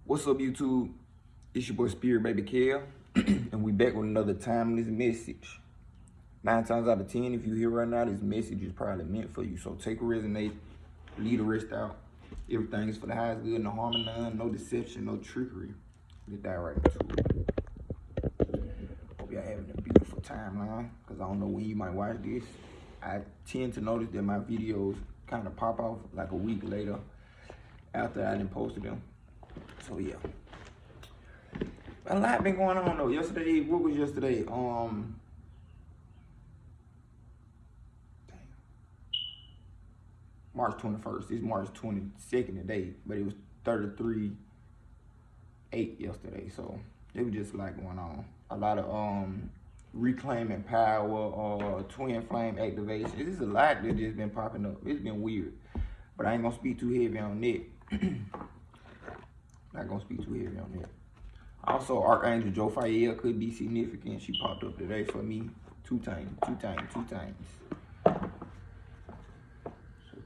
What's up, YouTube? It's your boy Spirit Baby Kel, and we back with another timeless message. 9 times out of 10, if you hear right now, this message is probably meant for you. So take a resonate, leave the rest out. Everything is for the highest good, no harm and none, no deception, no trickery. Get that right into it. Hope y'all having a beautiful timeline, because I don't know when you might watch this. I tend to notice that my videos kind of pop off like a week later after I done posted them. So yeah. A lot been going on though. Yesterday, what was yesterday? March 21st. It's March 22nd today, but it was 33-8 yesterday. So it was just a lot going on. A lot of reclaiming power, twin flame activation. This is a lot that just been popping up. It's been weird, but I ain't gonna speak too heavy on that. Not gonna speak too heavy on that. Also, Archangel Jophiel could be significant. She popped up today for me two times. So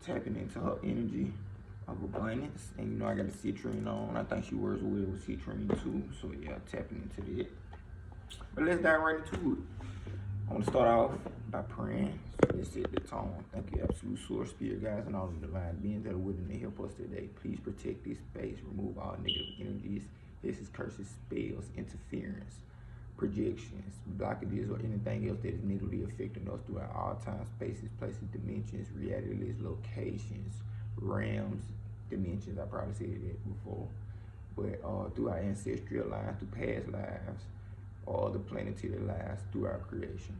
tapping into her energy of abundance. And you know I got a citrine on. I think she works well with citrine too. So yeah, tapping into that. But let's dive right into it. I want to start off by praying. So let's set the tone. Thank you, absolute source, spirit guides, and all of the divine beings that are willing to help us today. Please protect this space. Remove all negative energies. This is curses, spells, interference, projections, blockages, or anything else that is negatively affecting us throughout all time, spaces, places, dimensions, realities, locations, realms, dimensions. I probably said that before. But through our ancestral lines, through past lives, all the planetary lives, through our creation.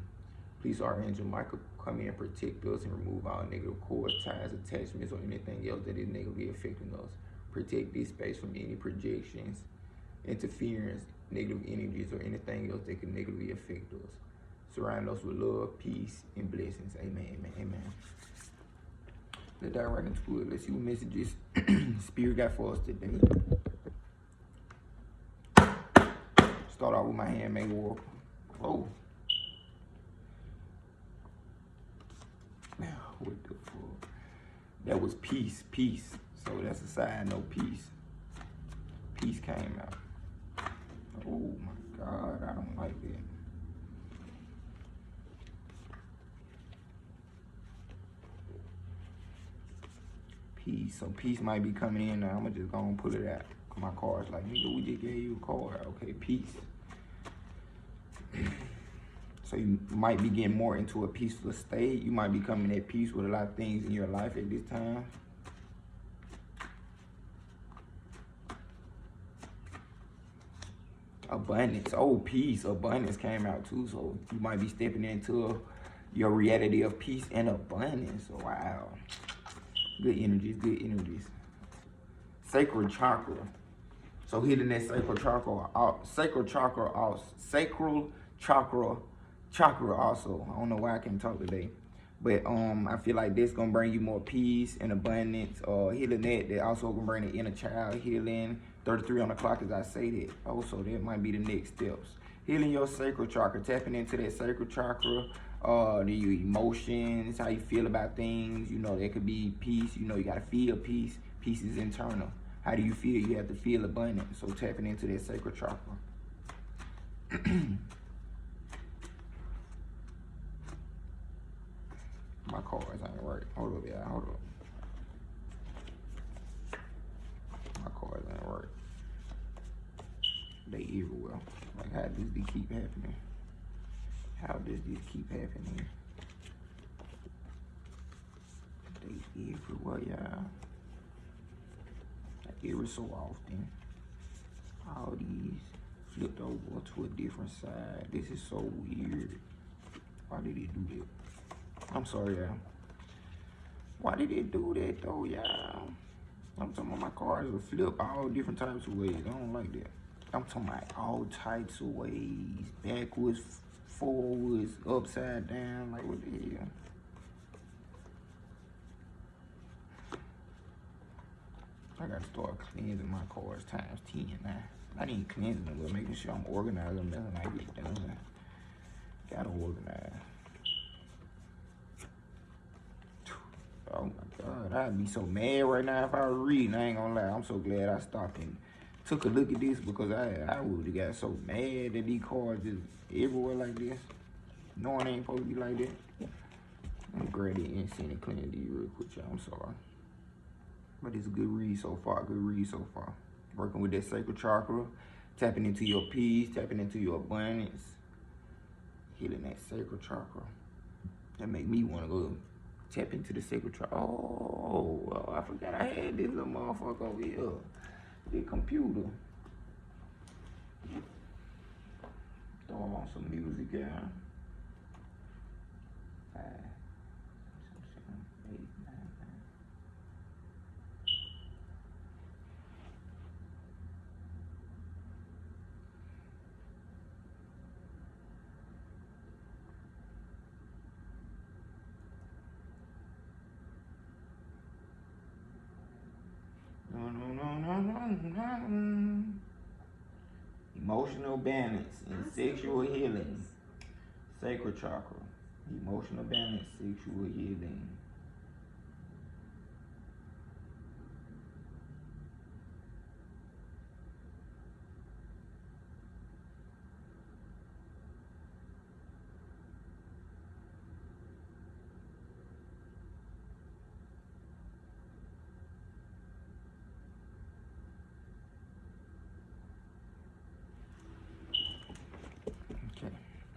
Please, Archangel Michael, come in and protect us and remove all negative cords, ties, attachments, or anything else that is negatively affecting us. Protect this space from any projections, interference, negative energies, or anything else that can negatively affect us. Surround us with love, peace, and blessings. Amen, amen, amen. Let's dive right into it. Let's see what messages Spirit got for us today. Start off with my handmade oracle. Oh. Now, what the fuck? That was peace, peace. So that's a sign, no peace. Peace came out. Oh my God, I don't like that. Peace, so peace might be coming in now. I'm gonna just go and pull it out. My card's like, nigga, we just gave you a card. Okay, peace. So you might be getting more into a peaceful state. You might be coming at peace with a lot of things in your life at this time. Abundance. Oh, peace. Abundance came out too. So you might be stepping into your reality of peace and abundance. Wow. Good energies, good energies. Sacral chakra. So hitting that sacral chakra also. I don't know why I can't talk today. But I feel like that's gonna bring you more peace and abundance. Healing that also gonna bring the inner child healing. 33 on the clock as I say that. Also, that might be the next steps. Healing your sacral chakra, tapping into that sacral chakra, your emotions, how you feel about things. You know, there could be peace. You know, you gotta feel peace. Peace is internal. How do you feel? You have to feel abundant. So tapping into that sacral chakra. My cards ain't right. Hold up, y'all. Hold up. My cards ain't right. They everywhere. Like, how does this keep happening? How does this keep happening? They everywhere, y'all. Like, every so often. All these flipped over to a different side. This is so weird. Why did it do that? I'm sorry, y'all. Why did it do that, though, y'all? I'm talking about my cards will flip all different types of ways. I don't like that. I'm talking about all types of ways. Backwards, forwards, upside down. Like, what the hell? I gotta start cleansing my cards times 10 now. I ain't cleansing them, but making sure I'm organized and nothing I get done. Gotta organize. Oh my God, I'd be so mad right now if I was reading. I ain't gonna lie. I'm so glad I stopped and took a look at this because I would have got so mad that these cards just everywhere like this. Knowing they ain't supposed to be like that. I'm grab it and send it clean these real quick, y'all. I'm sorry. But it's a good read so far. Good read so far. Working with that sacral chakra, tapping into your peace, tapping into your abundance, healing that sacral chakra. That make me want to go tap into the sacral chakra. Oh, well, I forgot I had this little motherfucker over here. The computer. Throw on some music, yeah. 5, 6, 7, 8, 9, 9. Emotional balance and sexual healing. Sacral chakra. Emotional balance, sexual healing.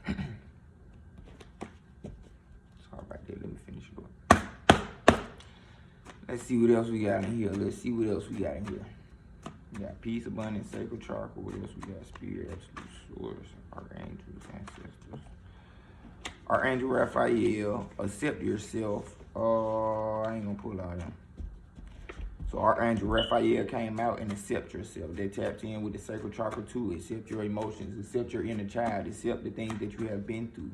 Okay. Sorry about that. Let me finish it up. Let's see what else we got in here. We got peace, abundance, sacral chakra. What else we got? Spirit, absolute source, archangels, ancestors. Archangel Raphael, accept yourself. I ain't gonna pull out them. So Archangel Raphael came out and accept yourself. They tapped in with the sacral chakra too. Accept your emotions, accept your inner child, accept the things that you have been through.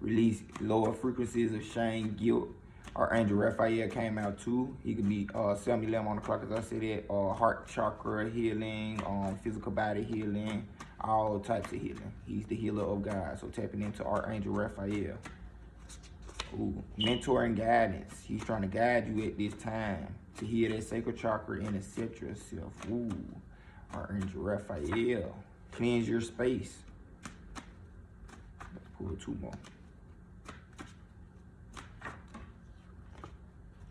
Release lower frequencies of shame, guilt. Archangel Raphael came out too. He could be 7-11 on the clock, as I said that. Heart chakra healing, physical body healing, all types of healing. He's the healer of God. So tapping into Archangel Raphael. Ooh, mentor and guidance. He's trying to guide you at this time to heal that sacral chakra and accept yourself. Ooh, Archangel Raphael. Cleanse your space. Let's pull 2 more.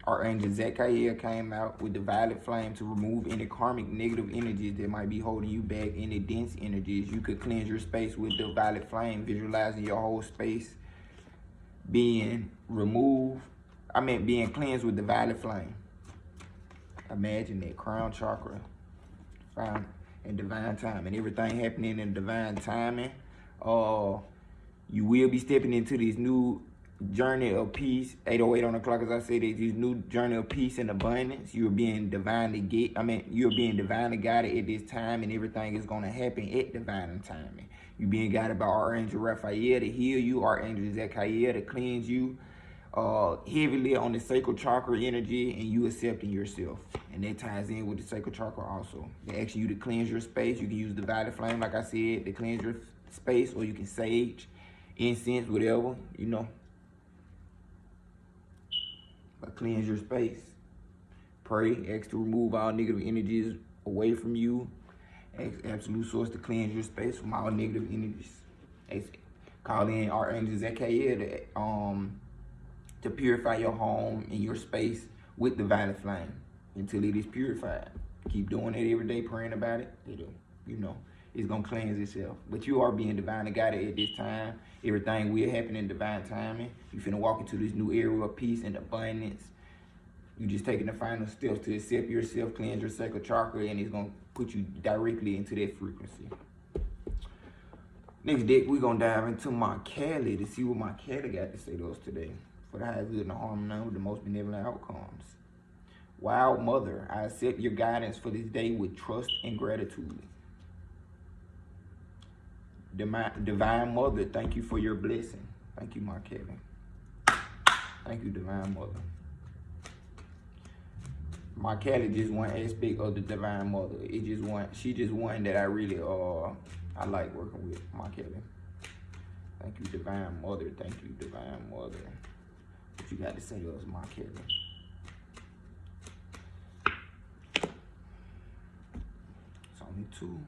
Archangel Zechariah came out with the violet flame to remove any karmic negative energies that might be holding you back, any dense energies. You could cleanse your space with the violet flame, visualizing your whole space being being cleansed with the violet flame. Imagine that crown chakra found in divine timing. Everything happening in divine timing. You will be stepping into this new journey of peace. 8:08 on the clock, as I said, this new journey of peace and abundance. You're being divinely guided at this time, and everything is gonna happen at divine timing. You're being guided by Archangel Raphael to heal you, Archangel Zechariah to cleanse you, heavily on the sacral chakra energy, and you accepting yourself. And that ties in with the sacral chakra also. They ask you to cleanse your space. You can use the violet flame, like I said, to cleanse your space, or you can sage, incense, whatever, you know. But cleanse your space. Pray, ask to remove all negative energies away from you. Ask absolute source to cleanse your space from all negative energies. Call in Archangel Zechariah to purify your home and your space with the violet flame until it is purified. Keep doing it every day, praying about it. It's gonna cleanse itself. But you are being divinely guided at this time. Everything will happen in divine timing. You finna walk into this new era of peace and abundance. You just taking the final steps to accept yourself, cleanse your sacral chakra, and it's gonna put you directly into that frequency. Next deck, we're gonna dive into Machiavelli to see what Machiavelli got to say to us today. For the highest good and the harmony with the most benevolent outcomes. Wild Mother, I accept your guidance for this day with trust and gratitude. Divine Mother, thank you for your blessing. Thank you, Machiavelli. Thank you, Divine Mother. Machiavelli just one aspect of the Divine Mother. She just one that I really I like working with, Machiavelli. Thank you, Divine Mother. Thank you, Divine Mother. What you got to say to us, Machiavelli? So 22.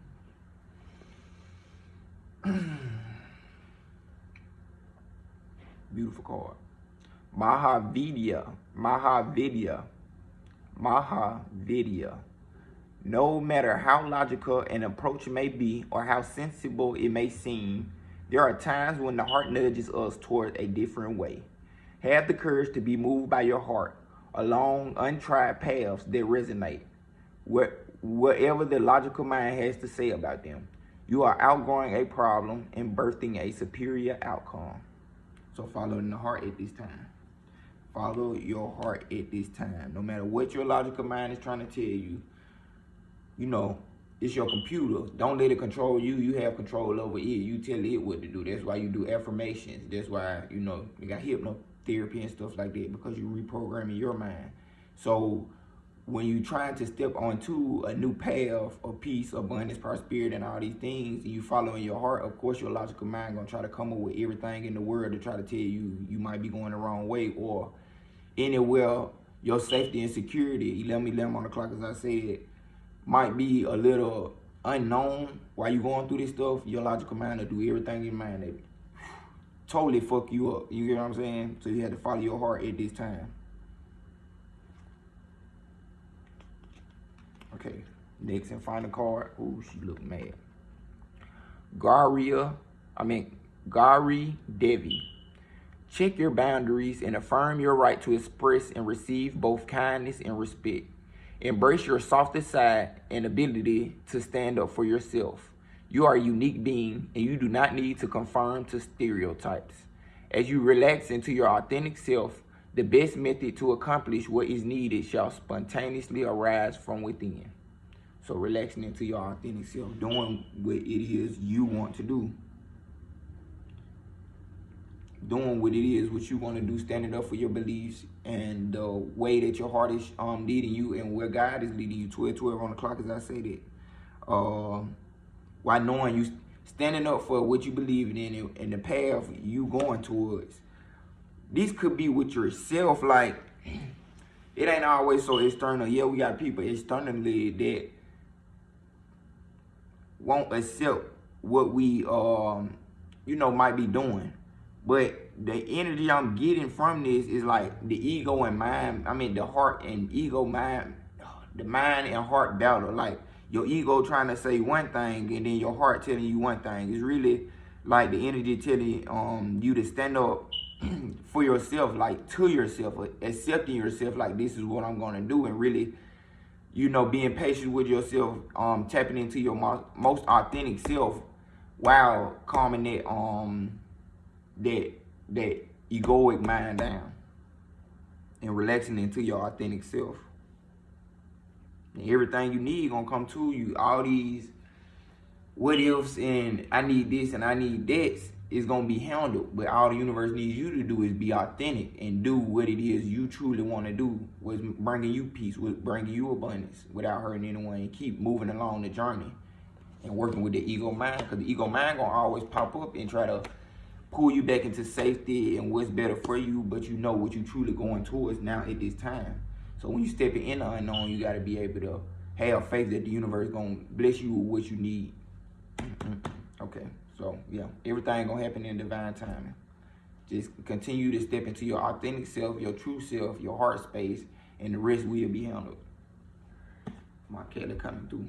Beautiful card. Mahavidya. No matter how logical an approach may be or how sensible it may seem, there are times when the heart nudges us toward a different way. Have the courage to be moved by your heart along untried paths that resonate, whatever the logical mind has to say about them. You are outgrowing a problem and birthing a superior outcome. So follow in the heart at this time. Follow your heart at this time. No matter what your logical mind is trying to tell you, you know, it's your computer. Don't let it control you. You have control over it. You tell it what to do. That's why you do affirmations. That's why, you know, you got hypnotherapy and stuff like that, because you're reprogramming your mind. So when you trying to step onto a new path of peace, abundance, prosperity, and all these things, and you follow in your heart, of course your logical mind gonna try to come up with everything in the world to try to tell you you might be going the wrong way, or anywhere your safety and security, 11 on the clock, as I said, might be a little unknown while you going through this stuff. Your logical mind will do everything in your mind that totally fuck you up. You get what I'm saying? So you have to follow your heart at this time. Okay, next and final card. Ooh, she look mad. Gari Devi. Check your boundaries and affirm your right to express and receive both kindness and respect. Embrace your softest side and ability to stand up for yourself. You are a unique being and you do not need to conform to stereotypes. As you relax into your authentic self, the best method to accomplish what is needed shall spontaneously arise from within. So relaxing into your authentic self, doing what it is you want to do. Doing what it is what you want to do, standing up for your beliefs and the way that your heart is leading you and where God is leading you. 12 on the clock, as I say that. While knowing you standing up for what you believe in and the path you going towards. This could be with yourself. Like, it ain't always so external. Yeah, we got people externally that won't accept what we you know, might be doing. But the energy I'm getting from this is like the ego and mind, the heart and ego mind, the mind and heart battle. Like your ego trying to say one thing and then your heart telling you one thing. It's really like the energy telling you to stand up for yourself, like to yourself, accepting yourself, like this is what I'm gonna do, and really, you know, being patient with yourself, tapping into your most authentic self while calming that egoic mind down and relaxing into your authentic self. And everything you need gonna come to you. All these what ifs and I need this and I need that is gonna be handled. But all the universe needs you to do is be authentic and do what it is you truly want to do, what's bringing you peace, what's bringing you abundance without hurting anyone, and keep moving along the journey and working with the ego mind, because the ego mind gonna always pop up and try to pull you back into safety and what's better for you, but you know what you truly going towards now at this time. So when you step in the unknown, you got to be able to have faith that the universe gonna bless you with what you need. Okay, so yeah, everything gonna happen in divine timing. Just continue to step into your authentic self, your true self, your heart space, and the rest will be handled. My Kelly coming through.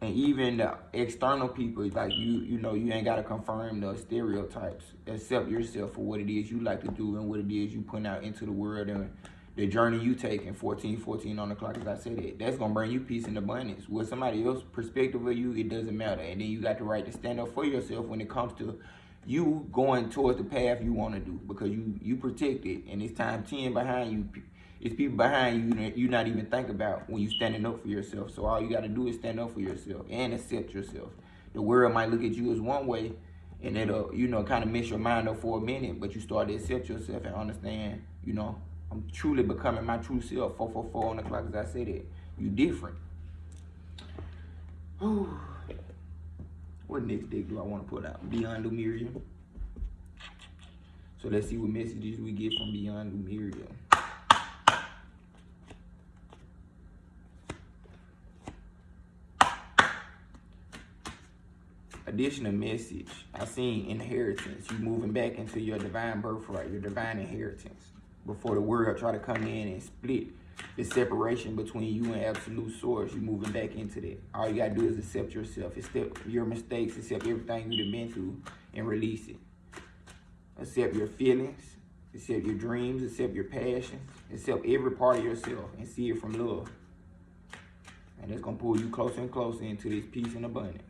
And even the external people, like you know, you ain't gotta confirm the stereotypes. Accept yourself for what it is you like to do and what it is you putting out into the world and the journey you taking. 14 on the clock, as I said, that's gonna bring you peace and abundance. With somebody else's perspective of you, it doesn't matter. And then you got the right to stand up for yourself when it comes to you going towards the path you want to do, because you protect it, and it's time 10 behind you. It's people behind you that you not even think about when you standing up for yourself. So all you got to do is stand up for yourself and accept yourself. The world might look at you as one way, and it'll, you know, kind of mess your mind up for a minute, but you start to accept yourself and understand, you know, I'm truly becoming my true self. 444 on the clock, as I said it. You different. Whew. What next deck do I want to put out? Beyond Lemuria. So let's see what messages we get from Beyond Lemuria. additional message. I seen inheritance. You moving back into your divine birthright, your divine inheritance. Before the world try to come in and split the separation between you and absolute source, you moving back into that. All you gotta do is accept yourself, accept your mistakes, accept everything you've been through, and release it. Accept your feelings, accept your dreams, accept your passions, accept every part of yourself, and see it from love. And it's gonna pull you closer and closer into this peace and abundance.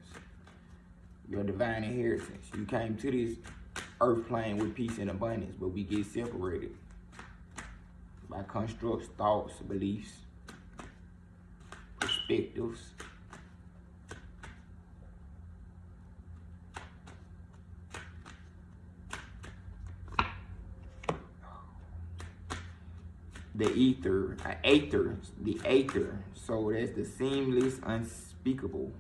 Your divine inheritance. You came to this earth plane with peace and abundance, but we get separated by constructs, thoughts, beliefs, perspectives. The ether, the aether. So that's the seamless, unspeakable.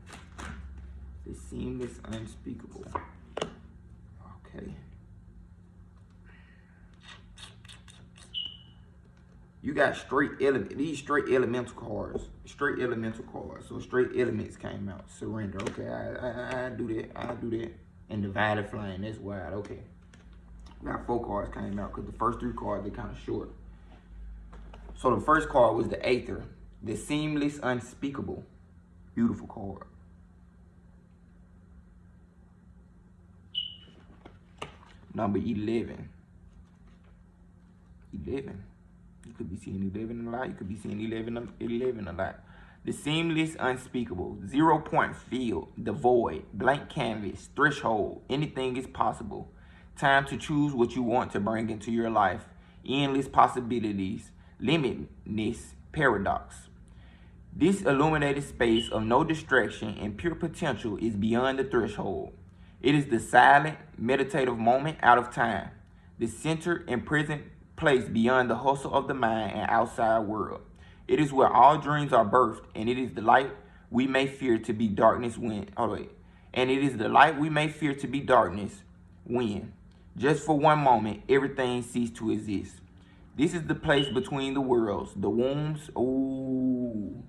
The seamless, unspeakable. Okay. You got straight element. These straight elemental cards. Straight elemental cards. So straight elements came out. Surrender. Okay, I do that. I do that. And divided flame. That's wild. Okay. Got 4 cards came out because the first 3 cards they kind of short. So the first card was the aether, the seamless, unspeakable. Beautiful card. Number 11. 11. You could be seeing 11 a lot. You could be seeing 11 a lot. The seamless, unspeakable. 0 point field, the void, blank canvas, threshold. Anything is possible. Time to choose what you want to bring into your life. Endless possibilities. Limitless paradox. This illuminated space of no distraction and pure potential is beyond the threshold. It is the silent, meditative moment out of time, the centered and present place beyond the hustle of the mind and outside world. It is where all dreams are birthed, and it is the light we may fear to be darkness when. And it is the light we may fear to be darkness when, just for one moment, everything ceased to exist. This is the place between the worlds, the wombs. Ooh.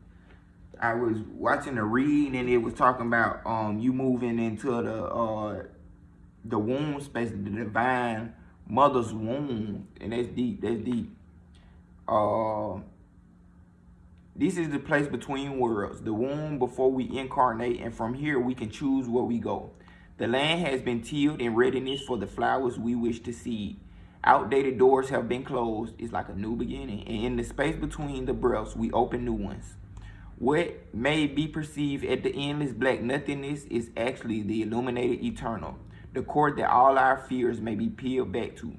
I was watching a read and it was talking about you moving into the womb space, the divine mother's womb, and that's deep. That's deep. This is the place between worlds, the womb before we incarnate, and from here we can choose where we go. The land has been tilled in readiness for the flowers we wish to seed. Outdated doors have been closed. It's like a new beginning. And in the space between the breaths, we open new ones. What may be perceived at the endless black nothingness is actually the illuminated eternal, the cord that all our fears may be peeled back to.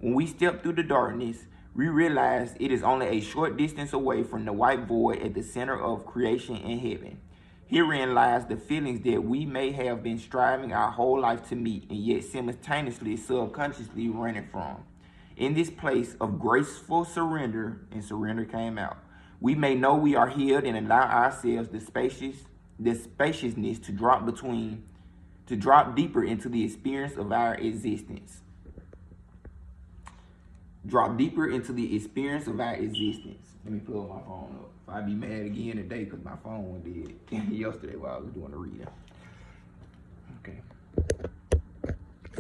When we step through the darkness, we realize it is only a short distance away from the white void at the center of creation and heaven. Herein lies the feelings that we may have been striving our whole life to meet and yet simultaneously, subconsciously running from. In this place of graceful surrender, and surrender came out, we may know we are healed and allow ourselves the spaciousness to drop deeper into the experience of our existence. Drop deeper into the experience of our existence. Let me pull my phone up. I'd be mad again today because my phone went dead yesterday while I was doing the reading. Okay.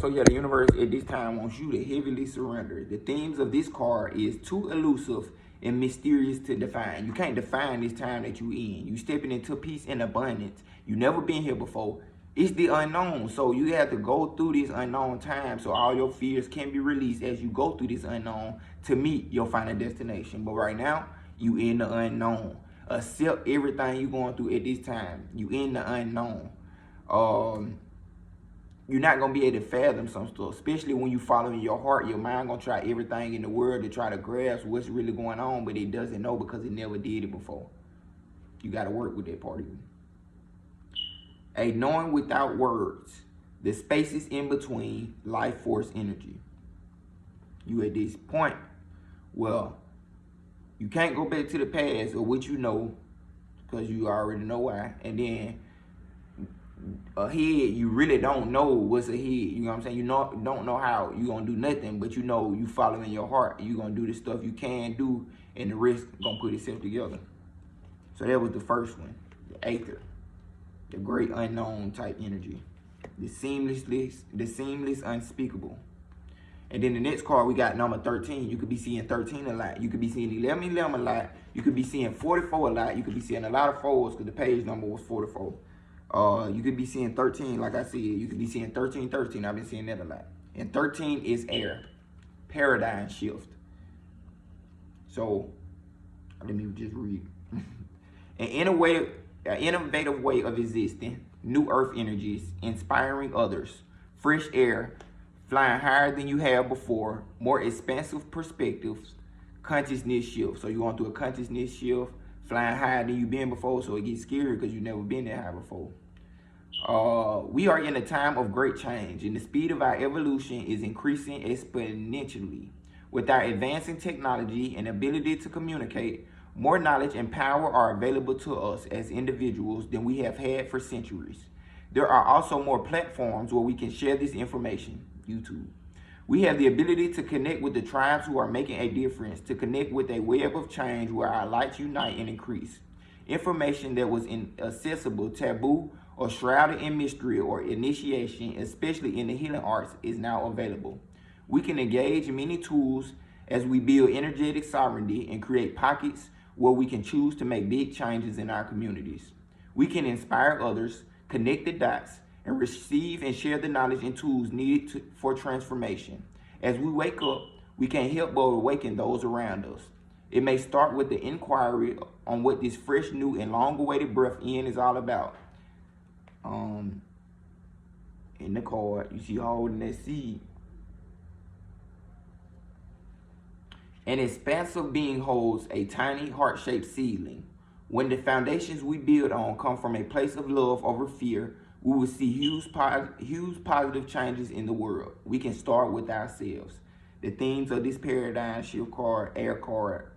So yeah, the universe at this time wants you to heavily surrender. The themes of this card is too elusive and mysterious to define. You can't define this time that you in. You stepping into peace and abundance. You never been here before. It's the unknown. So you have to go through this unknown time so all your fears can be released as you go through this unknown to meet your final destination. But right now, you in the unknown. Accept everything you going through at this time. You in the unknown. You're not going to be able to fathom some stuff, especially when you following your heart. Your mind going to try everything in the world to try to grasp what's really going on, but it doesn't know because it never did it before. You got to work with that part of you. A knowing without words. The spaces in between, life force energy. You at this point, well, you can't go back to the past or what you know because you already know why. And then ahead, you really don't know what's ahead. You know what I'm saying? You don't know how you're going to do nothing, but you know you following your heart. You're going to do the stuff you can do, and the rest going to put itself together. So that was the first one, the aether, the great unknown type energy. The seamless unspeakable. And then the next card, we got number 13. You could be seeing 13 a lot. You could be seeing 11 a lot. You could be seeing 44 a lot. You could be seeing a lot of 4s because the page number was 44. You could be seeing 13, like I said. You could be seeing 13. I've been seeing that a lot. And 13 is air. Paradigm shift. So, let me just read. An innovative way of existing. New earth energies. Inspiring others. Fresh air. Flying higher than you have before, more expansive perspectives, consciousness shift. So you're going through a consciousness shift, flying higher than you've been before, so it gets scary because you've never been that high before. We are in a time of great change, and the speed of our evolution is increasing exponentially. With our advancing technology and ability to communicate, more knowledge and power are available to us as individuals than we have had for centuries. There are also more platforms where we can share this information. YouTube. We have the ability to connect with the tribes who are making a difference, to connect with a web of change where our lights unite and increase. Information that was inaccessible, taboo, or shrouded in mystery or initiation, especially in the healing arts, is now available. We can engage many tools as we build energetic sovereignty and create pockets where we can choose to make big changes in our communities. We can inspire others, connect the dots, and receive and share the knowledge and tools needed for transformation. As we wake up, we can't help but awaken those around us. It may start with the inquiry on what this fresh, new, and long-awaited breath in is all about. In the card, you see holding that seed. An expansive being holds a tiny heart-shaped seedling. When the foundations we build on come from a place of love over fear, we will see huge positive changes in the world. We can start with ourselves. The themes of this paradigm shift card, air card,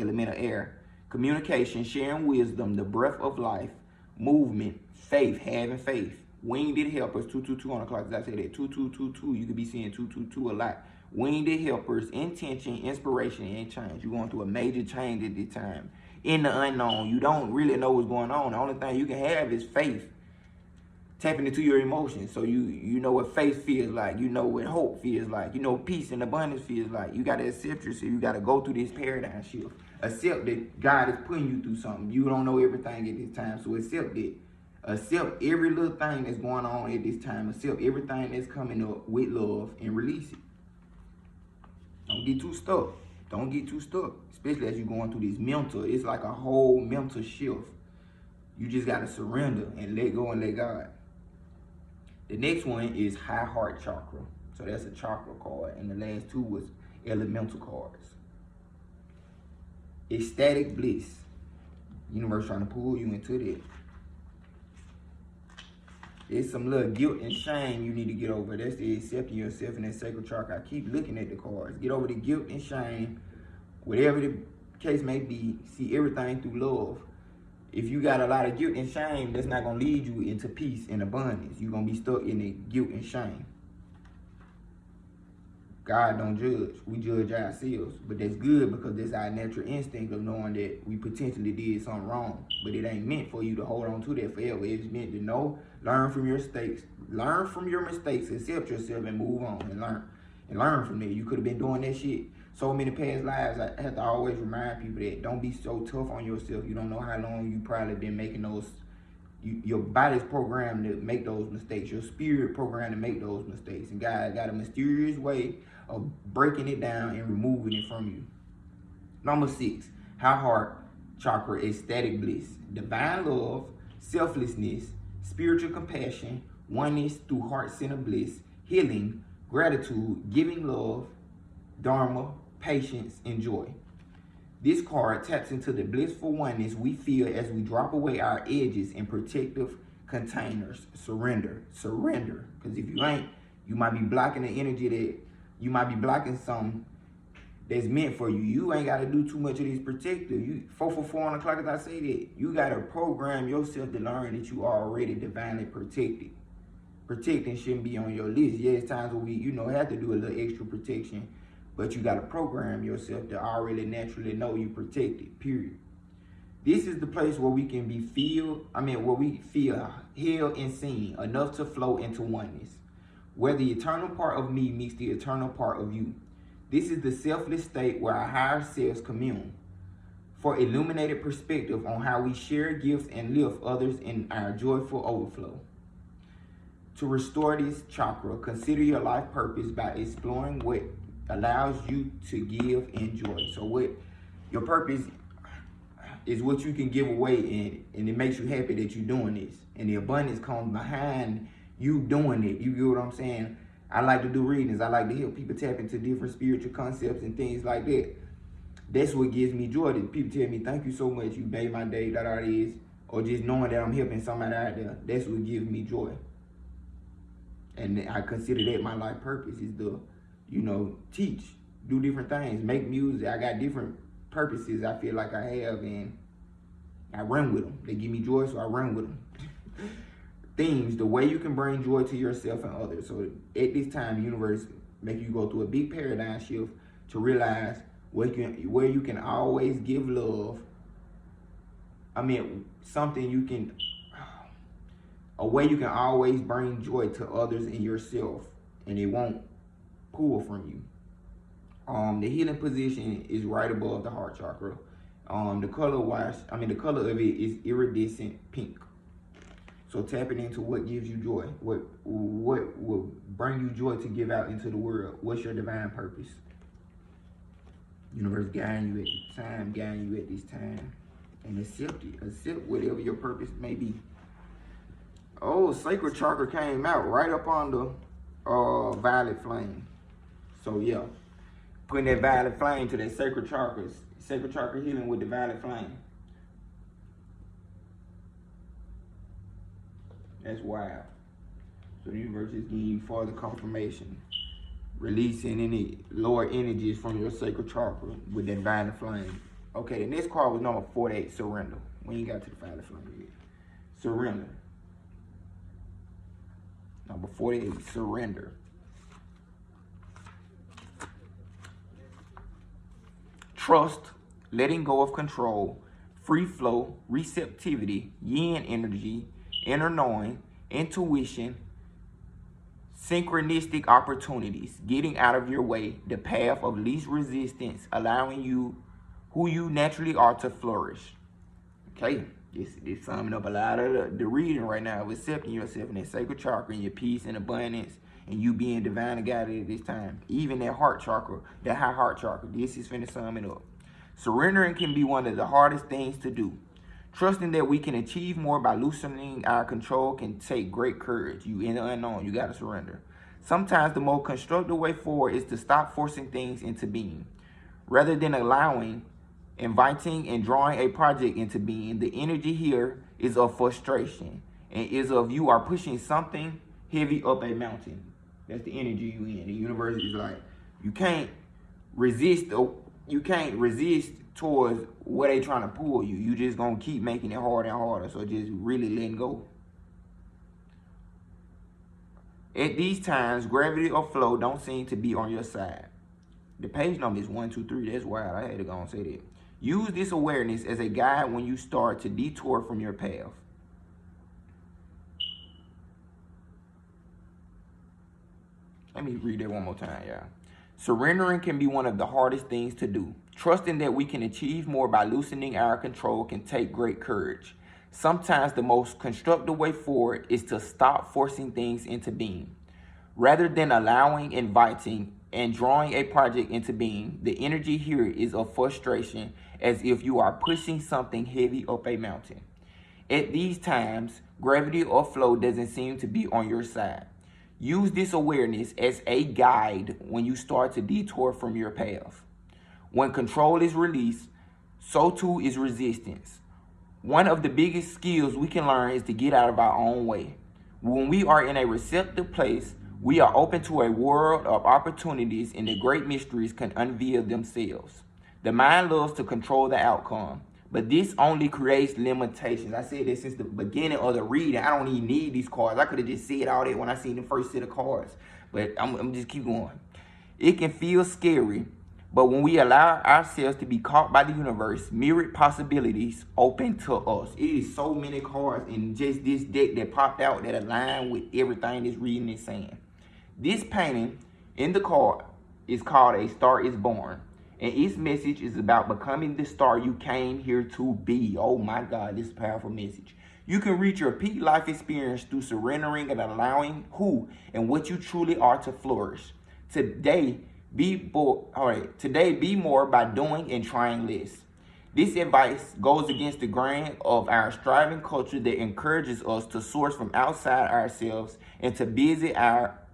element of air, communication, sharing wisdom, the breath of life, movement, faith, having faith, winged helpers, 222 on the clock. As I said that 2222, you could be seeing 222 a lot. Winged helpers, intention, inspiration, and change. You're going through a major change at this time. In the unknown, you don't really know what's going on. The only thing you can have is faith. Tapping into your emotions, so you know what faith feels like, you know what hope feels like, you know peace and abundance feels like. You got to accept yourself. You got to go through this paradigm shift. Accept that God is putting you through something. You don't know everything at this time, so accept it. Accept every little thing that's going on at this time. Accept everything that's coming up with love and release it. Don't get too stuck. Don't get too stuck, especially as you're going through this mental. It's like a whole mental shift. You just got to surrender and let go and let God. The next one is high heart chakra. So that's a chakra card. And the last two was elemental cards. Ecstatic bliss. Universe trying to pull you into that. There's some little guilt and shame you need to get over. That's the accepting yourself in that sacral chakra. I keep looking at the cards. Get over the guilt and shame. Whatever the case may be, see everything through love. If you got a lot of guilt and shame, that's not going to lead you into peace and abundance. You're going to be stuck in the guilt and shame. God don't judge. We judge ourselves. But that's good because that's our natural instinct of knowing that we potentially did something wrong. But it ain't meant for you to hold on to that forever. It's meant to know, learn from your mistakes. Learn from your mistakes, accept yourself, and move on and learn. And learn from there. You could have been doing that shit so many past lives. I have to always remind people that don't be so tough on yourself. You don't know how long you probably been making those. Your body's programmed to make those mistakes. Your spirit programmed to make those mistakes. And God got a mysterious way of breaking it down and removing it from you. Number 6, high heart chakra, ecstatic bliss. Divine love, selflessness, spiritual compassion, oneness through heart-centered bliss, healing, gratitude, giving love, dharma, patience, and joy. This card taps into the blissful oneness we feel as we drop away our edges in protective containers. Surrender. Surrender. Because if you ain't, you might be blocking the energy that, you might be blocking something that's meant for you. You ain't got to do too much of this protective. You 444 on the clock, as I say that. You got to program yourself to learn that you are already divinely protected. Protecting shouldn't be on your list. Yeah, there's times where we, have to do a little extra protection. But you got to program yourself to already naturally know you protected, period. This is the place where we can be where we feel held and seen enough to flow into oneness, where the eternal part of me meets the eternal part of you. This is the selfless state where our higher selves commune for illuminated perspective on how we share gifts and lift others in our joyful overflow. To restore this chakra, consider your life purpose by exploring what allows you to give and joy. So what your purpose is, what you can give away, and it makes you happy that you're doing this. And the abundance comes behind you doing it. You get what I'm saying? I like to do readings. I like to help people tap into different spiritual concepts and things like that. That's what gives me joy. That people tell me, thank you so much, you made my day, that is. Or just knowing that I'm helping somebody out there. That's what gives me joy. And I consider that my life purpose is to, teach, do different things, make music. I got different purposes I feel like I have, and I run with them. They give me joy, so I run with them. Themes, the way you can bring joy to yourself and others. So at this time, the universe make you go through a big paradigm shift to realize where you can always give love. A way you can always bring joy to others and yourself, and it won't pull from you. The healing position is right above the heart chakra. The color of it is iridescent pink. So tapping into what gives you joy, what will bring you joy to give out into the world. What's your divine purpose? Universe guiding you at the time, guiding you at this time, and accept it. Accept whatever your purpose may be. Oh, sacral chakra came out right up on the violet flame. So yeah, putting that violet flame to that sacral chakra healing with the violet flame. That's wild. So the universe is giving you further confirmation, releasing any lower energies from your sacral chakra with that violet flame. Okay, the next card was number 48, surrender. We ain't got to the violet flame yet. Surrender. Number 48, surrender. Trust, letting go of control, free flow, receptivity, yin energy, inner knowing, intuition, synchronistic opportunities, getting out of your way, the path of least resistance, allowing you who you naturally are to flourish. Okay, this summing up a lot of the reading right now of accepting yourself in that sacred chakra and your peace and abundance and you being divinely guided at this time. Even that heart chakra, that high heart chakra, this is finna sum it up. Surrendering can be one of the hardest things to do. Trusting that we can achieve more by loosening our control can take great courage. You in the unknown, you gotta surrender. Sometimes the most constructive way forward is to stop forcing things into being. Rather than allowing, inviting, and drawing a project into being, the energy here is of frustration and is of you are pushing something heavy up a mountain. That's the energy you in. The universe is like, you can't resist towards where they trying to pull you. You just gonna keep making it harder and harder. So just really letting go. At these times, gravity or flow don't seem to be on your side. The page number is 123. That's wild. I had to go and say that. Use this awareness as a guide when you start to detour from your path. Let me read that one more time, y'all. Surrendering can be one of the hardest things to do. Trusting that we can achieve more by loosening our control can take great courage. Sometimes the most constructive way forward is to stop forcing things into being. Rather than allowing, inviting, and drawing a project into being, the energy here is of frustration, as if you are pushing something heavy up a mountain. At these times, gravity or flow doesn't seem to be on your side. Use this awareness as a guide when you start to detour from your path. When control is released, so too is resistance. One of the biggest skills we can learn is to get out of our own way. When we are in a receptive place, we are open to a world of opportunities and the great mysteries can unveil themselves. The mind loves to control the outcome, but this only creates limitations. I said this since the beginning of the reading. I don't even need these cards. I could have just said all that when I seen the first set of cards, but I'm just keep going. It can feel scary, But when we allow ourselves to be caught by the universe, myriad possibilities open to us. It is so many cards in just this deck that popped out that align with everything this reading is saying. This painting in the card is called A Star is Born. And its message is about becoming the star you came here to be. Oh my God, this is a powerful message. You can reach your peak life experience through surrendering and allowing who and what you truly are to flourish. Today, be more by doing and trying less. This advice goes against the grain of our striving culture that encourages us to source from outside ourselves and to busy ourselves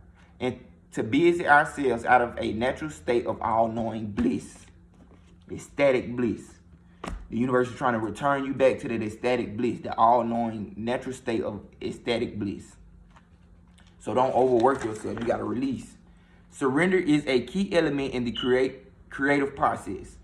out of a natural state of all-knowing bliss, ecstatic bliss. The universe is trying to return you back to that ecstatic bliss, the all-knowing natural state of ecstatic bliss. So don't overwork yourself. You got to release. Surrender is a key element in the creative process.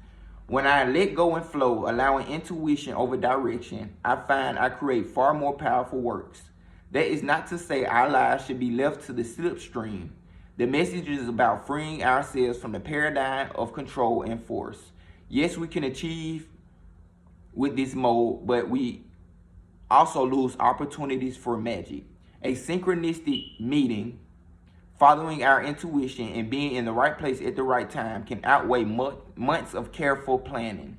When I let go and flow, allowing intuition over direction, I find I create far more powerful works. That is not to say our lives should be left to the slipstream. The message is about freeing ourselves from the paradigm of control and force. Yes, we can achieve with this mode, but we also lose opportunities for magic. A synchronistic meeting, following our intuition and being in the right place at the right time can outweigh months of careful planning.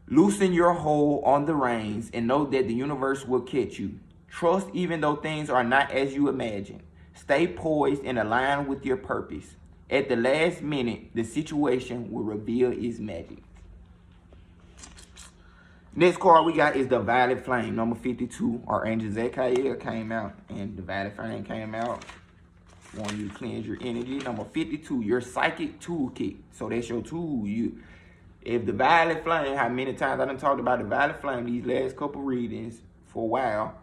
Loosen your hold on the reins and know that the universe will catch you. Trust even though things are not as you imagine. Stay poised and aligned with your purpose. At the last minute, the situation will reveal its magic. Next card we got is the Violet Flame, number 52. Archangel Zadkiel came out, and the Violet Flame came out. Want you to cleanse your energy. Number 52, your psychic toolkit. So that's your tool. If the Violet Flame, how many times I done talked about the Violet Flame these last couple readings for a while,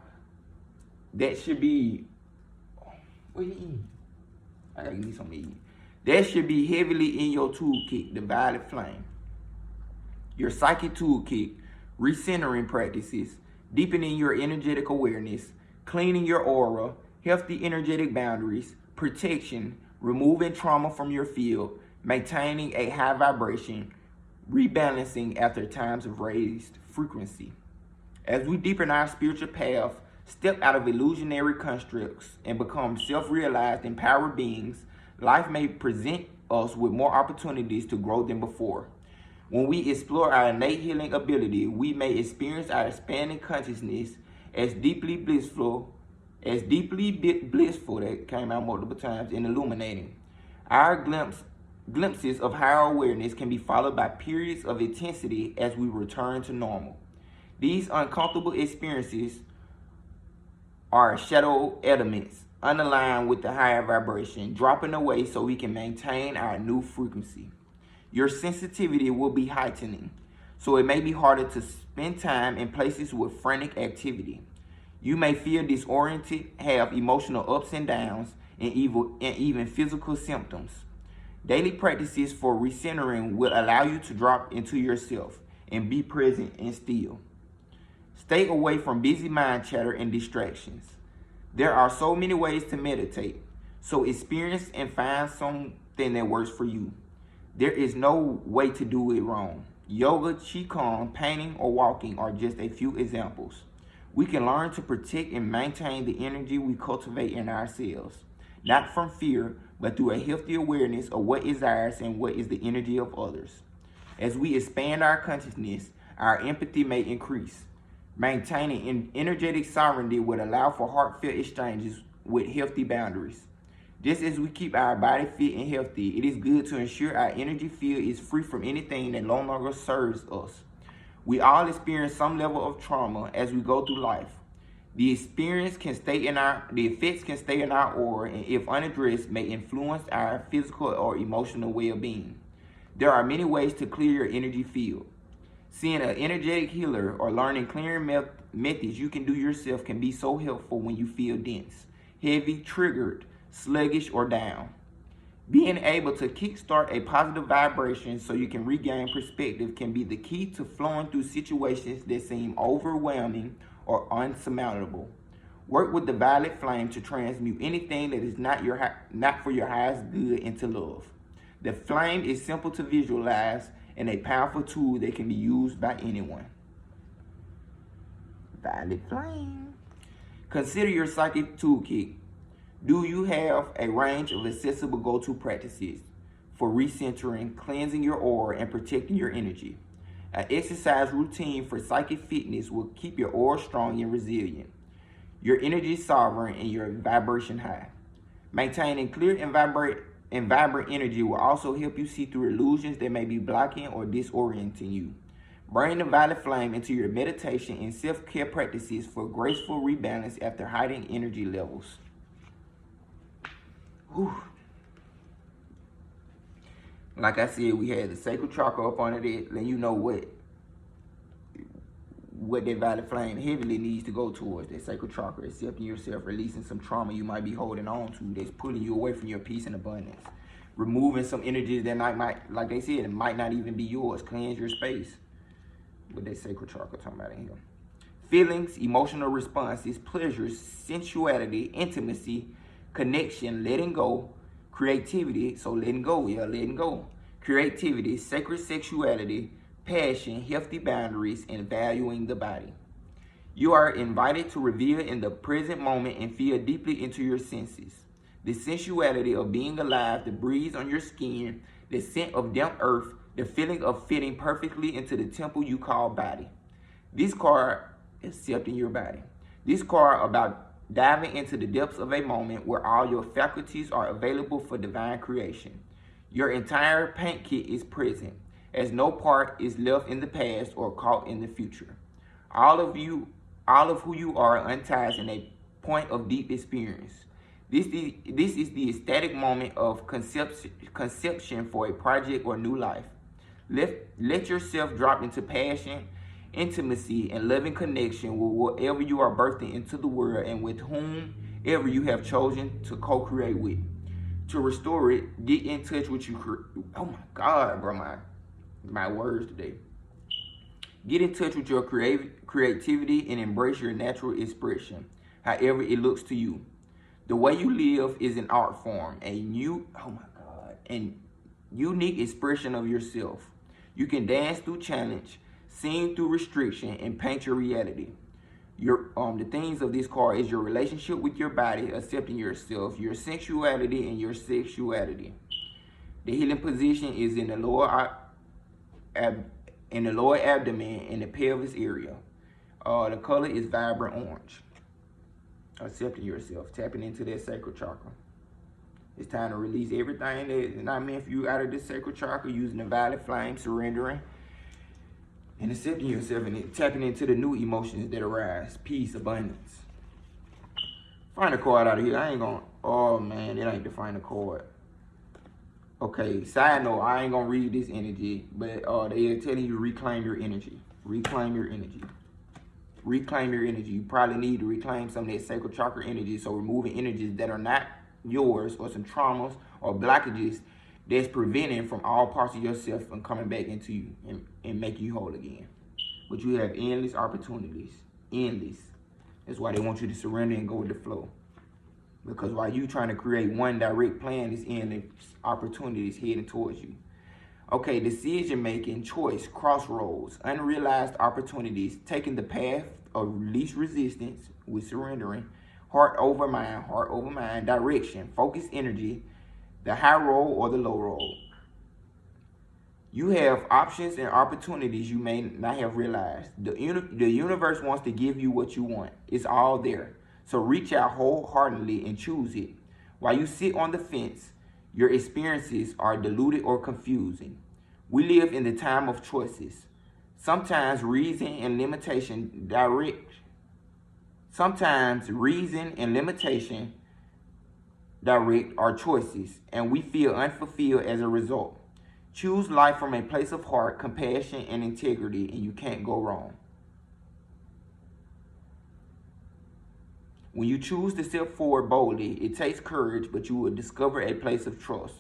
that should be, what you eating? I gotta give me some to eat. That should be heavily in your toolkit, the Violet Flame. Your psychic toolkit, recentering practices, deepening your energetic awareness, cleaning your aura, healthy energetic boundaries, protection, removing trauma from your field, maintaining a high vibration, rebalancing after times of raised frequency. As we deepen our spiritual path, step out of illusionary constructs, and become self-realized, empowered beings, life may present us with more opportunities to grow than before. When we explore our innate healing ability, we may experience our expanding consciousness as deeply blissful, that came out multiple times, and illuminating. Our glimpses of higher awareness can be followed by periods of intensity as we return to normal. These uncomfortable experiences are shadow elements, unaligned with the higher vibration, dropping away so we can maintain our new frequency. Your sensitivity will be heightening, so it may be harder to spend time in places with frantic activity. You may feel disoriented, have emotional ups and downs, and even physical symptoms. Daily practices for recentering will allow you to drop into yourself and be present and still. Stay away from busy mind chatter and distractions. There are so many ways to meditate, so experience and find something that works for you. There is no way to do it wrong. Yoga, Qigong, painting, or walking are just a few examples. We can learn to protect and maintain the energy we cultivate in ourselves, not from fear, but through a healthy awareness of what is ours and what is the energy of others. As we expand our consciousness, our empathy may increase. Maintaining an energetic sovereignty would allow for heartfelt exchanges with healthy boundaries. Just as we keep our body fit and healthy, it is good to ensure our energy field is free from anything that no longer serves us. We all experience some level of trauma as we go through life. The effects can stay in our aura, and if unaddressed, may influence our physical or emotional well-being. There are many ways to clear your energy field. Seeing an energetic healer or learning clearing methods you can do yourself can be so helpful when you feel dense, heavy, triggered, sluggish, or down. Being able to kickstart a positive vibration so you can regain perspective can be the key to flowing through situations that seem overwhelming or unsurmountable. Work with the Violet Flame to transmute anything that is not for your highest good into love. The flame is simple to visualize and a powerful tool that can be used by anyone. Violet flame. Consider your psychic toolkit. Do you have a range of accessible go-to practices for recentering, cleansing your aura, and protecting your energy? An exercise routine for psychic fitness will keep your aura strong and resilient, your energy sovereign, and your vibration high. Maintaining clear and vibrant energy will also help you see through illusions that may be blocking or disorienting you. Bring the violet flame into your meditation and self-care practices for graceful rebalance after heightened energy levels. Whew. Like I said, we had the sacral chakra up under there, letting you know what that violet flame heavily needs to go towards. That sacral chakra, accepting yourself, releasing some trauma you might be holding on to that's pulling you away from your peace and abundance. Removing some energies that might, like they said, it might not even be yours. Cleanse your space. What that sacral chakra talking about in here. Feelings, emotional responses, pleasures, sensuality, intimacy, connection, letting go, creativity, so letting go, letting go. Creativity, sacred sexuality, passion, healthy boundaries, and valuing the body. You are invited to reveal in the present moment and feel deeply into your senses. The sensuality of being alive, the breeze on your skin, the scent of damp earth, the feeling of fitting perfectly into the temple you call body. This card, accepting your body. This card about diving into the depths of a moment where all your faculties are available for divine creation. Your entire paint kit is present, as no part is left in the past or caught in the future. All of who you are unties in a point of deep experience. This is the ecstatic moment of conception for a project or new life. Let yourself drop into passion, intimacy, and loving connection with whatever you are birthing into the world and with whomever you have chosen to co-create with. To restore it, get in touch with you. Oh my God, bro, my words today. Get in touch with your creativity and embrace your natural expression, however it looks to you. The way you live is an art form, and unique expression of yourself. You can dance through challenge, sing through restriction, and paint your reality. The themes of this card is your relationship with your body, accepting yourself, your sensuality, and your sexuality. The healing position is in the lower abdomen and the pelvis area. The color is vibrant orange. Accepting yourself, tapping into that sacral chakra. It's time to release everything that is not meant for you out of this sacral chakra, using the violet flame, surrendering, and accepting yourself, and tapping into the new emotions that arise. Peace, abundance. Find a card out of here. I ain't gonna, oh man, it ain't the final card. Okay, side note, I ain't gonna read this energy, but they are telling you to reclaim your energy. Reclaim your energy. Reclaim your energy. You probably need to reclaim some of that sacral chakra energy, so removing energies that are not yours, or some traumas or blockages that's preventing from all parts of yourself from coming back into you and making you whole again. But you have endless opportunities. Endless. That's why they want you to surrender and go with the flow. Because while you trying to create one direct plan, there's endless opportunities heading towards you. Okay, decision making, choice, crossroads, unrealized opportunities, taking the path of least resistance with surrendering, heart over mind, direction, focused energy, the high road or the low road. You have options and opportunities you may not have realized. The universe wants to give you what you want. It's all there. So reach out wholeheartedly and choose it. While you sit on the fence, your experiences are diluted or confusing. We live in the time of choices. Sometimes reason and limitation direct our choices, and we feel unfulfilled as a result. Choose life from a place of heart, compassion, and integrity, and you can't go wrong. When you choose to step forward boldly, it takes courage, but you will discover a place of trust.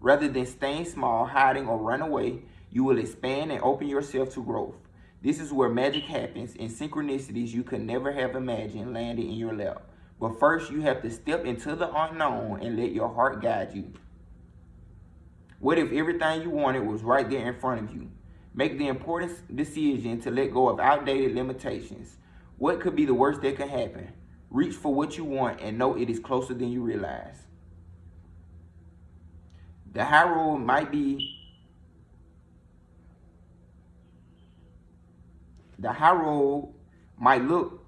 Rather than staying small, hiding, or run away, you will expand and open yourself to growth. This is where magic happens, and synchronicities you could never have imagined landing in your lap. But first, you have to step into the unknown and let your heart guide you. What if everything you wanted was right there in front of you? Make the important decision to let go of outdated limitations. What could be the worst that can happen? Reach for what you want and know it is closer than you realize. The high road might look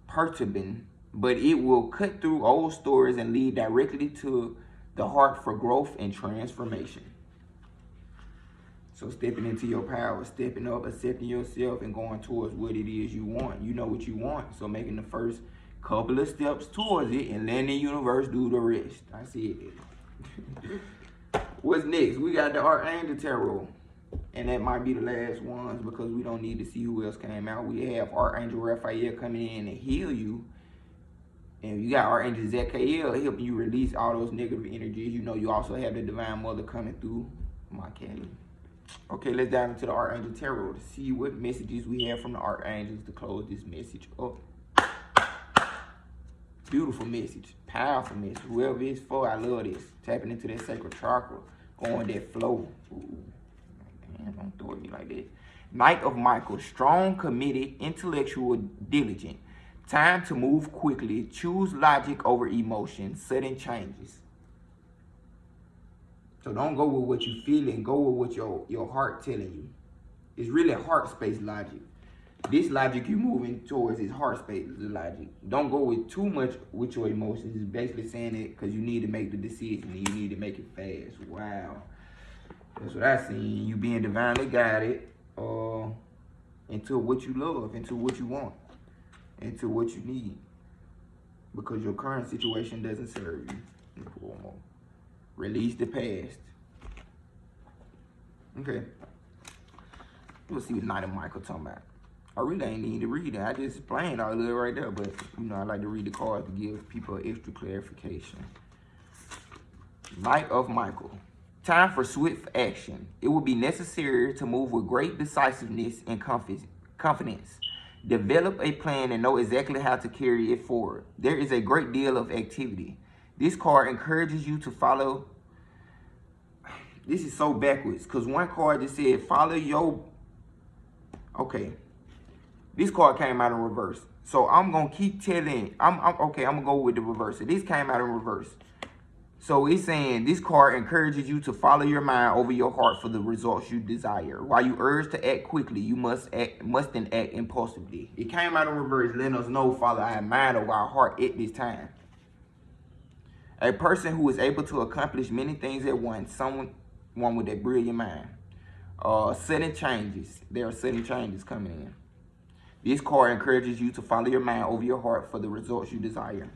perturbing, but it will cut through old stories and lead directly to the heart for growth and transformation. So stepping into your power, stepping up, accepting yourself, and going towards what it is you want. You know what you want, so making the first couple of steps towards it and letting the universe do the rest. I see it. What's next? We got the Archangel Tarot. And that might be the last ones because we don't need to see who else came out. We have Archangel Raphael coming in and heal you. And you got Archangel Zachiel helping you release all those negative energies. You know, you also have the Divine Mother coming through. My Kelly. Okay, let's dive into the Archangel Tarot to see what messages we have from the Archangels to close this message up. Beautiful message. Powerful message. Whoever it's for, I love this. Tapping into that sacral chakra. Going that flow. Ooh. Man, don't throw at me like that. Knight of Michael. Strong, committed, intellectual, diligent. Time to move quickly. Choose logic over emotion. Sudden changes. So don't go with what you feel and go with what your heart telling you. It's really heart space logic. This logic you're moving towards is heart space logic. Don't go with too much with your emotions. It's basically saying it because you need to make the decision and you need to make it fast. Wow. That's what I seen. You being divinely guided into what you love, into what you want, into what you need. Because your current situation doesn't serve you. Release the past. Okay. Let's see what Knight of Michael talking about. I really ain't need to read it. I just explained all of it right there. But, you know, I like to read the cards to give people extra clarification. Knight of Michael. Time for swift action. It will be necessary to move with great decisiveness and confidence. Develop a plan and know exactly how to carry it forward. There is a great deal of activity. This card encourages you to follow. This is so backwards because one card just said follow your. Okay. This card came out in reverse. So I'm going to keep telling. Okay, I'm going to go with the reverse. So this came out in reverse. So it's saying this card encourages you to follow your mind over your heart for the results you desire. While you urge to act quickly, you mustn't act impulsively. It came out in reverse, letting us know follow our mind over our heart at this time. A person who is able to accomplish many things at once, someone with a brilliant mind. Sudden changes. There are sudden changes coming in. This card encourages you to follow your mind over your heart for the results you desire.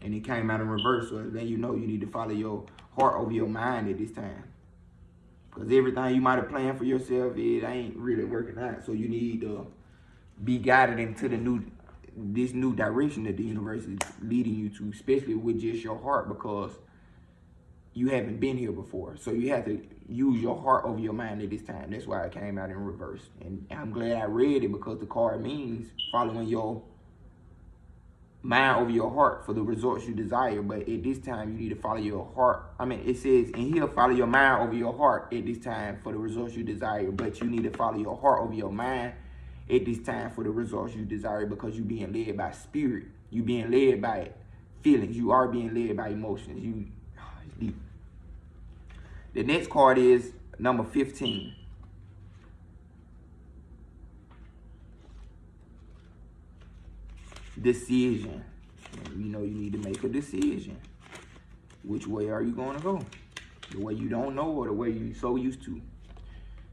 And it came out in reverse, so then you know you need to follow your heart over your mind at this time. Because everything you might have planned for yourself, it ain't really working out. So you need to be guided into this new direction that the universe is leading you to, especially with just your heart, because you haven't been here before. So you have to use your heart over your mind at this time. That's why it came out in reverse. And I'm glad I read it because the card means following your mind over your heart for the results you desire. But at this time, you need to follow your heart. I mean, it says in here, follow your mind over your heart at this time for the results you desire. But you need to follow your heart over your mind at this time for the results you desire, because you're being led by spirit. You're being led by feelings. You are being led by emotions. It's deep. The next card is number 15. Decision. You know you need to make a decision. Which way are you going to go? The way you don't know or the way you're so used to?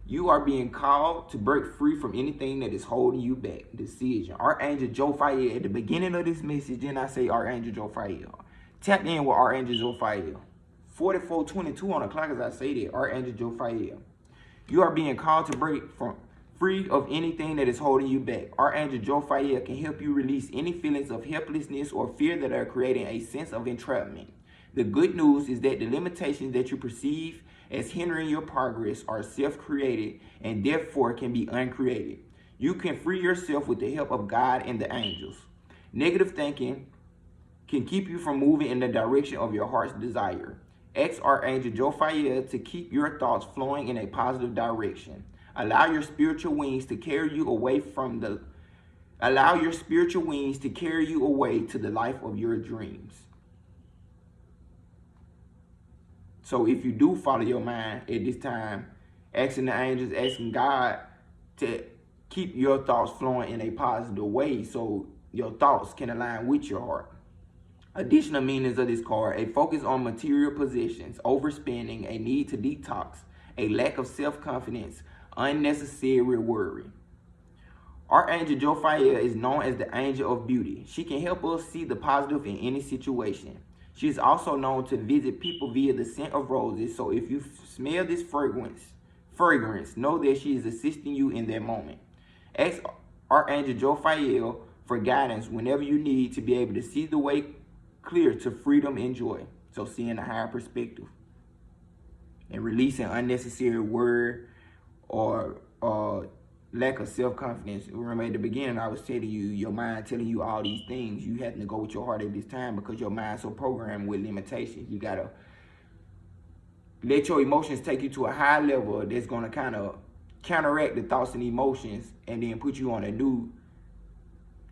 You are being called to break free from anything that is holding you back. Decision. Archangel Jophiel. At the beginning of this message, then I say Archangel Jophiel. Tap in with Archangel Jophiel. 44:22 on the clock as I say that. Archangel Jophiel. You are being called to break free of anything that is holding you back. Archangel Jophiel can help you release any feelings of helplessness or fear that are creating a sense of entrapment. The good news is that the limitations that you perceive as hindering your progress are self-created and therefore can be uncreated. You can free yourself with the help of God and the angels. Negative thinking can keep you from moving in the direction of your heart's desire. Ask Archangel Jophiel to keep your thoughts flowing in a positive direction. Allow your spiritual wings to carry you away to the life of your dreams. So if you do follow your mind at this time, asking the angels, asking God to keep your thoughts flowing in a positive way so your thoughts can align with your heart. Additional meanings of this card: a focus on material possessions, overspending, a need to detox, a lack of self-confidence, unnecessary worry. Archangel Jophiel is known as the angel of beauty. She can help us see the positive in any situation. She is also known to visit people via the scent of roses, so if you smell this fragrance, know that she is assisting you in that moment. Ask Archangel Jophiel for guidance whenever you need to be able to see the way clear to freedom and joy. So seeing a higher perspective and releasing unnecessary worry or lack of self-confidence. Remember at the beginning I was telling you, your mind telling you all these things, you have to go with your heart at this time because your mind's so programmed with limitations. You gotta let your emotions take you to a high level that's gonna kind of counteract the thoughts and emotions and then put you on a new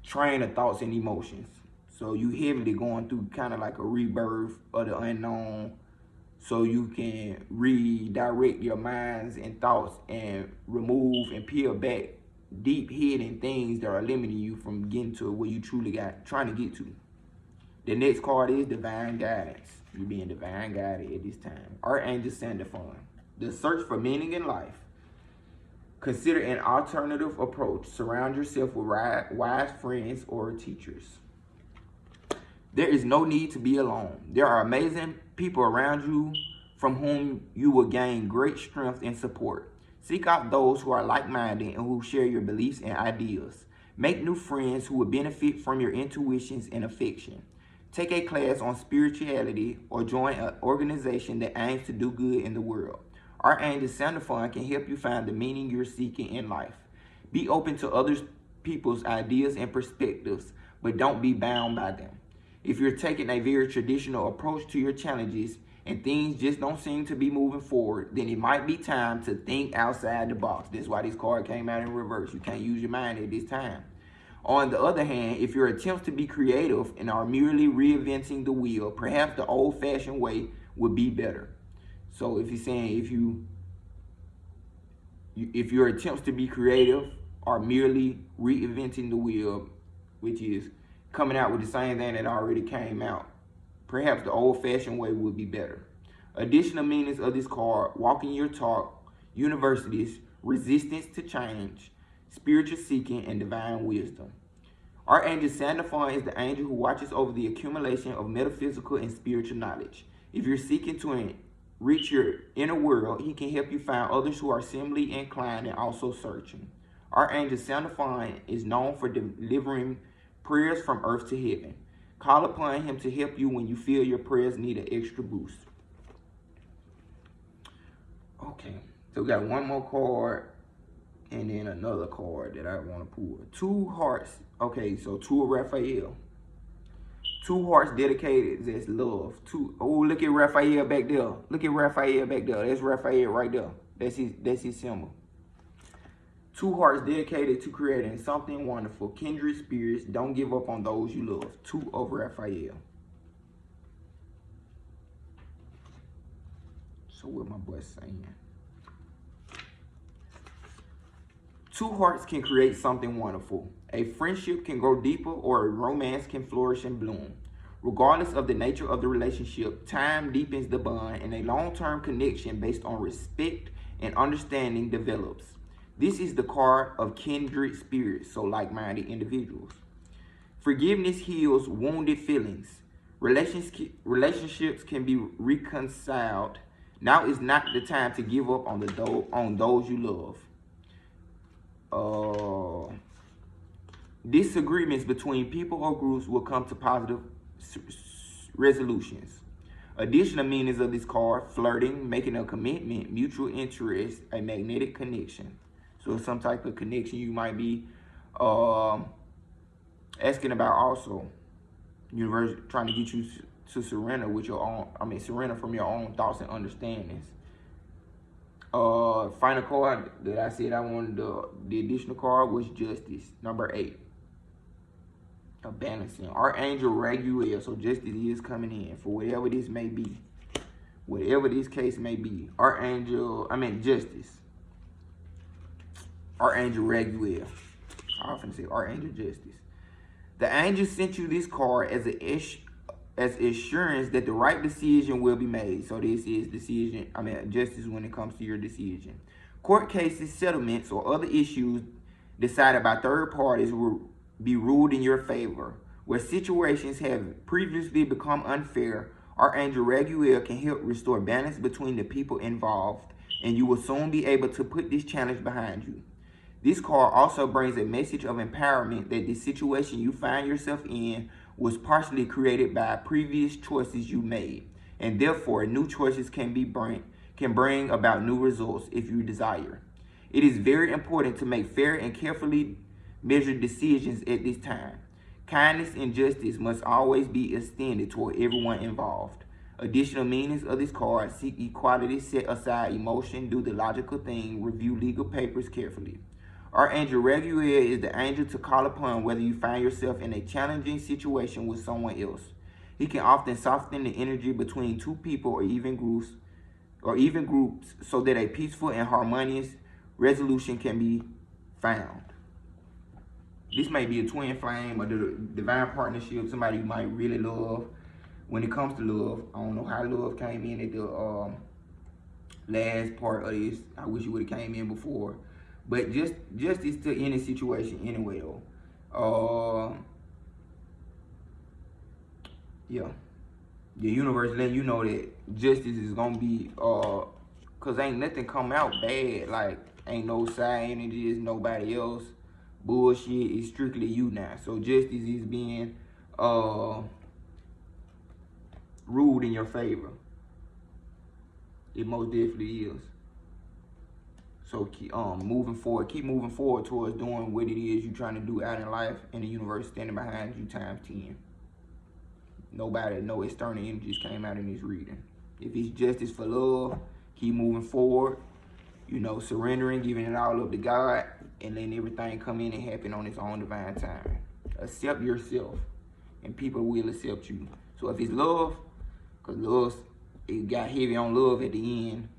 train of thoughts and emotions. So you heavily going through kind of like a rebirth of the unknown, so you can redirect your minds and thoughts and remove and peel back deep hidden things that are limiting you from getting to where you truly trying to get to. The next card is divine guidance. You're being divine guided at this time. Archangel Sandalphon. The search for meaning in life. Consider an alternative approach. Surround yourself with wise friends or teachers. There is no need to be alone. There are amazing people around you from whom you will gain great strength and support. Seek out those who are like-minded and who share your beliefs and ideas. Make new friends who will benefit from your intuitions and affection. Take a class on spirituality or join an organization that aims to do good in the world. Archangel Sandalphon can help you find the meaning you're seeking in life. Be open to other people's ideas and perspectives, but don't be bound by them. If you're taking a very traditional approach to your challenges and things just don't seem to be moving forward, then it might be time to think outside the box. That's why this card came out in reverse. You can't use your mind at this time. On the other hand, if your attempts to be creative and are merely reinventing the wheel, perhaps the old-fashioned way would be better. So if he's saying if your attempts to be creative are merely reinventing the wheel, which is coming out with the same thing that already came out, perhaps the old-fashioned way would be better. Additional meanings of this card: walking your talk, universities, resistance to change, spiritual seeking, and divine wisdom. Archangel Sandalphon is the angel who watches over the accumulation of metaphysical and spiritual knowledge. If you're seeking to reach your inner world, he can help you find others who are similarly inclined and also searching. Archangel Sandalphon is known for delivering prayers from earth to heaven. Call upon him to help you when you feel your prayers need an extra boost. Okay, so we got one more card and then another card that I want to pull. Two hearts. Okay, so two of Raphael. Two hearts dedicated as love. Oh, look at Raphael back there. Look at Raphael back there. That's Raphael right there. That's his symbol. Two hearts dedicated to creating something wonderful. Kindred spirits, don't give up on those you love. Two of Raphael. So what my boy saying? Two hearts can create something wonderful. A friendship can grow deeper or a romance can flourish and bloom. Regardless of the nature of the relationship, time deepens the bond and a long-term connection based on respect and understanding develops. This is the card of kindred spirits, so like-minded individuals. Forgiveness heals wounded feelings. Relationships can be reconciled. Now is not the time to give up on those you love. Disagreements between people or groups will come to positive resolutions. Additional meanings of this card: flirting, making a commitment, mutual interest, a magnetic connection. So some type of connection you might be asking about also. Universe trying to get you to surrender with your own, surrender from your own thoughts and understandings. Final card that I said I wanted, the additional card was Justice, number 8. A balancing. Archangel Raguel, so justice is coming in for whatever this may be. Whatever this case may be. Justice. Archangel Raguel. I often say Archangel Justice. The angel sent you this card as assurance that the right decision will be made. So this is justice when it comes to your decision. Court cases, settlements, or other issues decided by third parties will be ruled in your favor. Where situations have previously become unfair, Archangel Raguel can help restore balance between the people involved, and you will soon be able to put this challenge behind you. This card also brings a message of empowerment that the situation you find yourself in was partially created by previous choices you made, and therefore new choices can bring about new results if you desire. It is very important to make fair and carefully measured decisions at this time. Kindness and justice must always be extended toward everyone involved. Additional meanings of this card: seek equality, set aside emotion, do the logical thing, review legal papers carefully. Archangel Raguel is the angel to call upon whether you find yourself in a challenging situation with someone else. He can often soften the energy between two people or even groups so that a peaceful and harmonious resolution can be found. This may be a twin flame or the divine partnership, somebody you might really love. When it comes to love, I don't know how love came in at the last part of this. I wish it would have came in before. But justice to any situation anyway, though. Yeah. The universe letting you know that justice is going to be, because ain't nothing come out bad. Like, ain't no side energy, it's nobody else. Bullshit is strictly you now. So justice is being ruled in your favor. It most definitely is. So keep moving forward. Keep moving forward towards doing what it is you're trying to do out in life, and the universe standing behind you times 10. No external energies came out in this reading. If it's justice for love, keep moving forward. Surrendering, giving it all up to God, and letting everything come in and happen on its own divine time. Accept yourself, and people will accept you. So if it's love, because love, it got heavy on love at the end,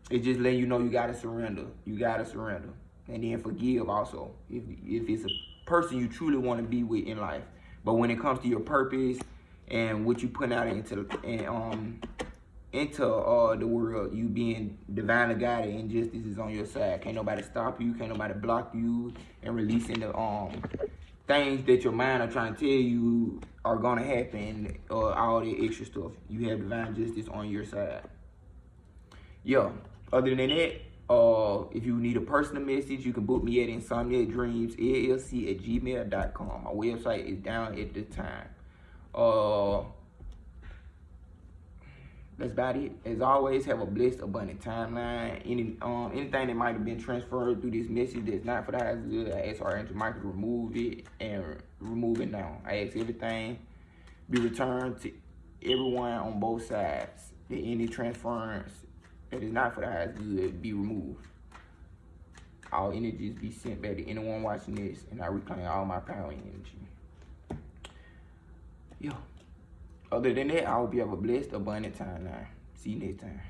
it just letting you know you gotta surrender. You gotta surrender. And then forgive also. If it's a person you truly want to be with in life. But when it comes to your purpose and what you put out into the world, you being divinely guided and justice is on your side. Can't nobody stop you, can't nobody block you, and releasing the things that your mind are trying to tell you are gonna happen, all the extra stuff. You have divine justice on your side. Yeah. Other than that, if you need a personal message, you can book me at insomniacdreamsllc@gmail.com. My website is down at the time. That's about it. As always, have a blessed, abundant timeline. Anything that might have been transferred through this message that's not for the highest good, I ask Archangel Michael to remove it and remove it now. I ask everything be returned to everyone on both sides. That any transference that is not for the highest good be removed. All energies be sent back to anyone watching this, and I reclaim all my power and energy. Yeah. Other than that, I hope you have a blessed, abundant time now. See you next time.